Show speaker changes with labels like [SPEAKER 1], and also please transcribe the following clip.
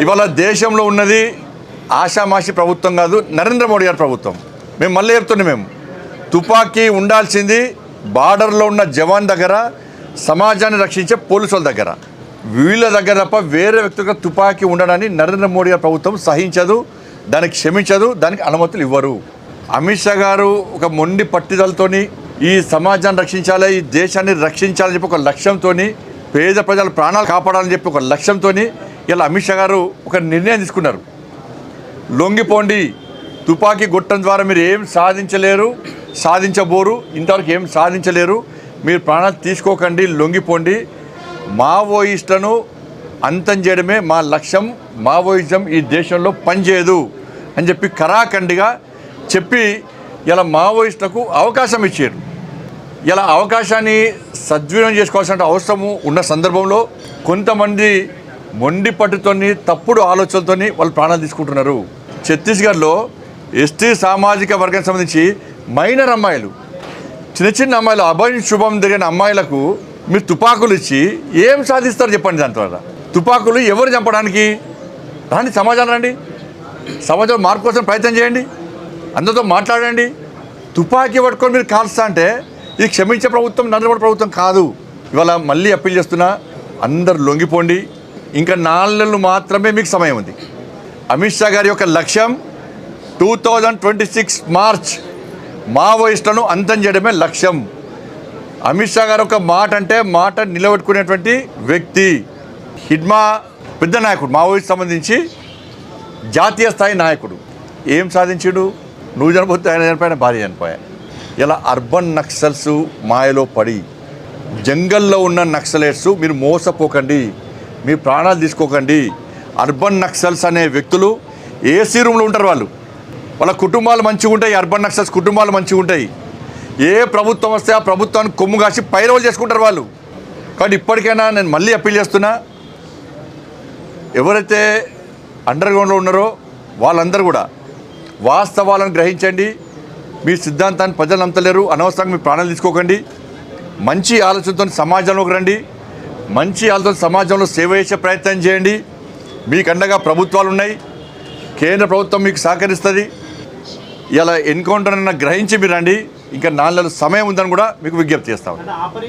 [SPEAKER 1] ఇవాళ దేశంలో ఉన్నది ఆషామాషి ప్రభుత్వం కాదు, నరేంద్ర మోడీ గారి ప్రభుత్వం. మేము మళ్ళీ చెప్తున్నాం, మేము తుపాకీ ఉండాల్సింది బార్డర్లో ఉన్న జవాన్ దగ్గర, సమాజాన్ని రక్షించే పోలీసుల దగ్గర, వీళ్ళ దగ్గర తప్ప వేరే వ్యక్తులకు తుపాకీ ఉండడాన్ని నరేంద్ర మోడీ గారి ప్రభుత్వం సహించదు, దానికి క్షమించదు, దానికి అనుమతులు ఇవ్వరు. అమిత్ షా గారు ఒక మొండి పట్టుదలతోని ఈ సమాజాన్ని రక్షించాలి, ఈ దేశాన్ని రక్షించాలని చెప్పి ఒక లక్ష్యంతో, పేద ప్రజల ప్రాణాలు కాపాడాలని చెప్పి ఒక లక్ష్యంతో ఇలా అమిత్ షా గారు ఒక నిర్ణయం తీసుకున్నారు. లొంగిపోండి, తుపాకీ గుట్టం ద్వారా మీరు ఏం సాధించలేరు, సాధించబోరు, ఇంతవరకు ఏం సాధించలేరు, మీరు ప్రాణాలు తీసుకోకండి, లొంగిపోండి, మావోయిస్టులను అంతం చేయడమే మా లక్ష్యం, మావోయిజం ఈ దేశంలో పనిచేయదు అని చెప్పి కరాఖండిగా చెప్పి ఇలా మావోయిస్టులకు అవకాశం ఇచ్చారు. ఇలా అవకాశాన్ని సద్వినియోగం చేసుకోవాల్సిన అవసరము ఉన్న సందర్భంలో కొంతమంది మొండి పట్టుతోని, తప్పుడు ఆలోచనలతోని వాళ్ళు ప్రాణాలు తీసుకుంటున్నారు. ఛత్తీస్గఢ్లో ఎస్టీ సామాజిక వర్గానికి సంబంధించి మైనర్ అమ్మాయిలు, చిన్న చిన్న అమ్మాయిలు, అభయం శుభం జరిగిన అమ్మాయిలకు మీరు తుపాకులు ఇచ్చి ఏం సాధిస్తారు చెప్పండి. దాని ద్వారా తుపాకులు ఎవరు చంపడానికి? రండి, సమాజం రండి, సమాజం మార్పు కోసం ప్రయత్నం చేయండి, అందరితో మాట్లాడండి. తుపాకీ పట్టుకొని మీరు కాల్స్తా అంటే ఇది క్షమించే ప్రభుత్వం నరేంద్ర మోడీ ప్రభుత్వం కాదు. ఇవాళ మళ్ళీ అప్పీల్ చేస్తున్నా, అందరు లొంగిపోండి. ఇంకా 4 నెలలు మాత్రమే మీకు సమయం ఉంది. అమిత్ షా గారి యొక్క లక్ష్యం 2026 మార్చ్ మావోయిస్టులను అంతం చేయడమే లక్ష్యం. అమిత్ షా గారు ఒక మాట అంటే మాట నిలబెట్టుకునేటువంటి వ్యక్తి, హిడ్మా పెద్ద నాయకుడు, మావోయిస్ట్ సంబంధించి జాతీయ స్థాయి నాయకుడు. ఏం సాధించాడు? నువ్వు చనిపోతే ఆయన చనిపోయిన, భార్య చనిపోయా. ఇలా అర్బన్ నక్సల్స్ మాయలో పడి, జంగల్లో ఉన్న నక్సలైట్స్ మీరు మోసపోకండి, మీ ప్రాణాలు తీసుకోకండి. అర్బన్ నక్సల్స్ అనే వ్యక్తులు ఏసీ రూమ్లో ఉంటారు, వాళ్ళ కుటుంబాలు మంచిగా ఉంటాయి, అర్బన్ నక్సల్స్ కుటుంబాలు మంచిగా ఉంటాయి. ఏ ప్రభుత్వం వస్తే ఆ ప్రభుత్వాన్ని కొమ్ము కాసి పైరవులు చేసుకుంటారు వాళ్ళు. కాబట్టి ఇప్పటికైనా నేను మళ్ళీ అప్పీల్ చేస్తున్నా, ఎవరైతే అండర్ గ్రౌండ్లో ఉన్నారో వాళ్ళందరూ కూడా వాస్తవాలను గ్రహించండి. మీ సిద్ధాంతాన్ని ప్రజలు నమ్మలేరు, అనవసరంగా మీ ప్రాణాలు తీసుకోకండి. మంచి ఆలోచనతో సమాజంలోకి రండి, మంచి ఆలోచన సమాజంలో సేవ చేసే ప్రయత్నం చేయండి. మీకు అండగా ప్రభుత్వాలు ఉన్నాయి, కేంద్ర ప్రభుత్వం మీకు సహకరిస్తుంది. ఇలా ఎన్కౌంటర్ అన్న గ్రహించి మీరు రండి. ఇంకా 4 నెలల సమయం ఉందని కూడా మీకు విజ్ఞప్తి చేస్తాం.